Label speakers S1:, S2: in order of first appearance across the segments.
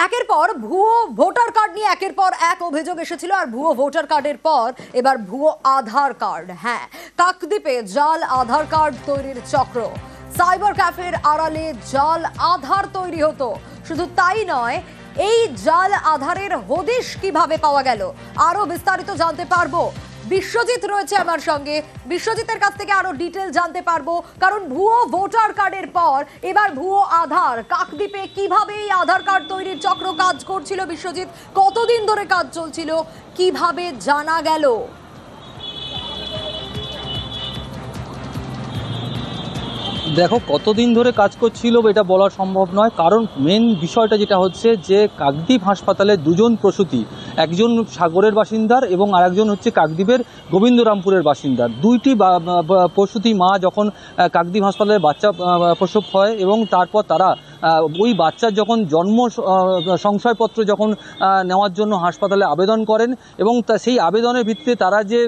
S1: একের পর ভুয়ো ভোটার কার্ড নিয়ে একের পর এক অভিযোগ এসেছিল। আর ভুয়ো ভোটার কার্ডের পর এবার ভুয়ো আধার কার্ড। হ্যাঁ, কাকদ্বীপে জাল আধার কার্ড তৈরির চক্র। সাইবার ক্যাফের আড়ালে জাল আধার তৈরি হতো। শুধু তাই নয়, এই জাল আধারের হদিশ কিভাবে পাওয়া গেল, আরো বিস্তারিত জানতে পারবো। বিশ্বজিৎ রয়েছে আমার সঙ্গে, বিশ্বজিতের কাছ থেকে আরো ডিটেল জানতে পারবো। কারণ ভুয়ো ভোটার কার্ডের পর এবার ভুয়ো আধার। কাকদ্বীপে কিভাবে এই আধার কার্ড তৈরির চক্র কাজ করছিল বিশ্বজিৎ, কতদিন ধরে কাজ চলছিল, কিভাবে জানা গেল?
S2: দেখো, কতদিন ধরে কাজ করছিল এটা বলা সম্ভব নয়, কারণ মেন বিষয়টা যেটা হচ্ছে যে কাকদ্বীপ হাসপাতালে দুজন প্রসূতি, একজন সাগরের বাসিন্দার এবং আরেকজন হচ্ছে কাকদ্বীপের গোবিন্দরামপুরের বাসিন্দার। দুইটি প্রসূতি মা যখন কাকদ্বীপ হাসপাতালে বাচ্চা প্রসব হয় এবং তারপর তারা ওই বাচ্চার যখন জন্ম সংশয়পত্র যখন নেওয়ার জন্য হাসপাতালে আবেদন করেন এবং সেই আবেদনের ভিত্তিতে তারা যে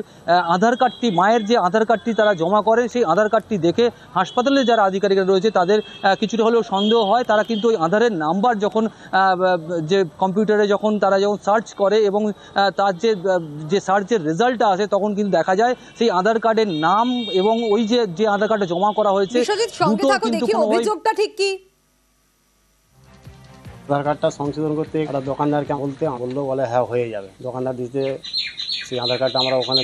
S2: আধার কার্ডটি, মায়ের যে আধার কার্ডটি তারা জমা করেন, সেই আধার কার্ডটি দেখে হাসপাতালে যারা আধিকারিকরা রয়েছে তাদের কিছুটা হলেও সন্দেহ হয়। তারা কিন্তু ওই আধারের নাম্বার যখন যে কম্পিউটারে যখন তারা যখন সার্চ করে এবং তার যে সার্চের রেজাল্টটা আসে, তখন কিন্তু দেখা যায় সেই আধার কার্ডের নাম এবং ওই যে আধার কার্ডে জমা করা হয়েছে
S1: অভিযোগটা ঠিক কি?
S3: আধার কার্ডটা সংশোধন করতে একটা দোকানদারকে বলে হ্যাঁ হয়ে যাবে। দোকানদার দিতে সেই আধার কার্ডটা আমরা ওখানে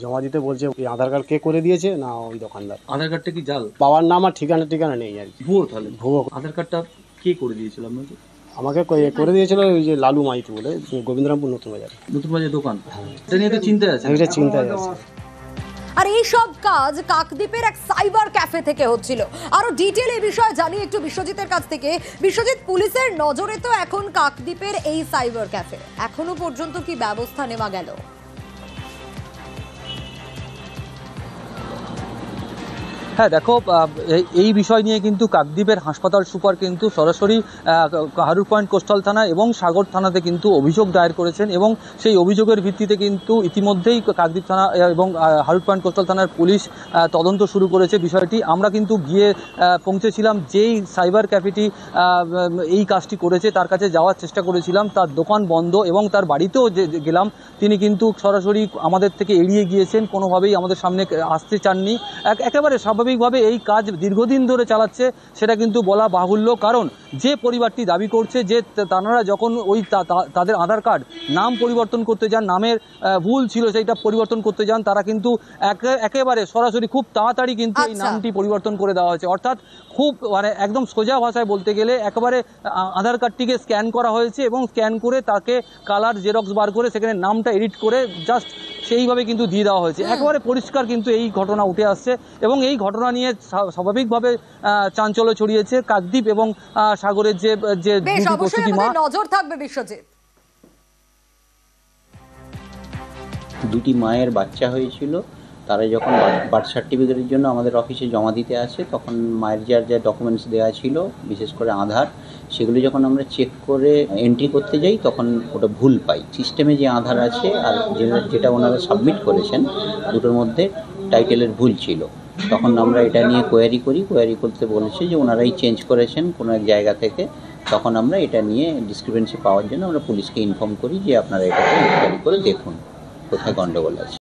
S3: জমা দিতে বলছে এই আধার কার্ড কে করে দিয়েছে না ওই দোকানদার।
S2: আধার কার্ডটা কি জাল?
S3: বাবার নাম আর ঠিকানা নেই আর কি।
S2: ভুয়ো? তাহলে
S3: ভুয়ো
S2: আধার কার্ডটা কে করে দিয়েছিল আপনাকে?
S3: আমাকে করে দিয়েছিল ওই যে লালু মাইতি বলে, গোবিন্দরামপুর নতুন বাজার
S2: দোকান। এটা নিয়ে তো চিন্তায় আছে।
S3: এটা চিন্তায় আছে।
S1: আর এই সব কাজ কাকদ্বীপের এক সাইবার ক্যাফে থেকে হচ্ছিল। আরো ডিটেল এই বিষয়ে জানি একটু বিশ্বজিতের কাছ থেকে। বিশ্বজিৎ, পুলিশের নজরে তো এখন কাকদ্বীপের এই সাইবার ক্যাফে, এখনো পর্যন্ত কি ব্যবস্থা নেওয়া গেল?
S2: হ্যাঁ দেখো, এই বিষয় নিয়ে কিন্তু কাকদ্বীপের হাসপাতাল সুপার কিন্তু সরাসরি হারুর পয়েন্ট কোস্টাল থানা এবং সাগর থানাতে কিন্তু অভিযোগ দায়ের করেছেন এবং সেই অভিযোগের ভিত্তিতে কিন্তু ইতিমধ্যেই কাকদ্বীপ থানা এবং হারুর পয়েন্ট কোস্টাল থানার পুলিশ তদন্ত শুরু করেছে বিষয়টি। আমরা কিন্তু গিয়ে পৌঁছেছিলাম যেই সাইবার ক্যাফেটি এই কাজটি করেছে, তার কাছে যাওয়ার চেষ্টা করেছিলাম। তার দোকান বন্ধ এবং তার বাড়িতেও গেলাম, তিনি কিন্তু সরাসরি আমাদের থেকে এড়িয়ে গিয়েছেন, কোনোভাবেই আমাদের সামনে আসতে চাননি। একেবারে স্বাভাবিকভাবে এই কাজ দীর্ঘদিন ধরে চালাচ্ছে সেটা কিন্তু বলা বাহুল্য, কারণ যে পরিবারটি দাবি করছে যে তারা যখন ওই তাদের আধার কার্ড নাম পরিবর্তন করতে যান, নামের ভুল ছিল সেইটা পরিবর্তন করতে যান, তারা কিন্তু একেবারে সরাসরি খুব তাড়াতাড়ি কিন্তু এই নামটি পরিবর্তন করে দেওয়া হয়েছে। অর্থাৎ খুব মানে একদম সোজা ভাষায় বলতে গেলে একেবারে আধার কার্ডটিকে স্ক্যান করা হয়েছে এবং স্ক্যান করে তাকে কালার জেরক্স বার করে সেখানে নামটা এডিট করে জাস্ট সেইভাবে কিন্তু দিয়ে দেওয়া হয়েছে। একেবারে পরিষ্কার কিন্তু এই ঘটনা উঠে আসছে এবং এই ঘটনা নিয়ে স্বাভাবিকভাবে চাঞ্চল্য ছড়িয়েছে কাকদ্বীপ এবং সাগরের যে প্রসূতি মা।
S1: নজর থাকবে বিশ্বজিৎ।
S4: দুটি মায়ের বাচ্চা হয়েছিল, তারা যখন বার্থ সার্টিফিকেটের জন্য আমাদের অফিসে জমা দিতে আসে, তখন মায়ের যা ডকুমেন্টস দেওয়া ছিল, বিশেষ করে আধার, সেগুলো যখন আমরা চেক করে এন্ট্রি করতে যাই তখন ওটা ভুল পাই। সিস্টেমে যে আধার আছে আর যেটা ওনারা সাবমিট করেছেন, দুটোর মধ্যে টাইটেলের ভুল ছিল। তখন আমরা এটা নিয়ে কোয়ারি করতে বলেছে যে ওনারাই চেঞ্জ করেছেন কোনো এক জায়গা থেকে। তখন আমরা এটা নিয়ে ডিসক্রিপেন্সি পাওয়ার জন্য আমরা পুলিশকে ইনফর্ম করি যে আপনারা এটাকে ইনকোয়ারি করে দেখুন কোথায় গণ্ডগোল আছে।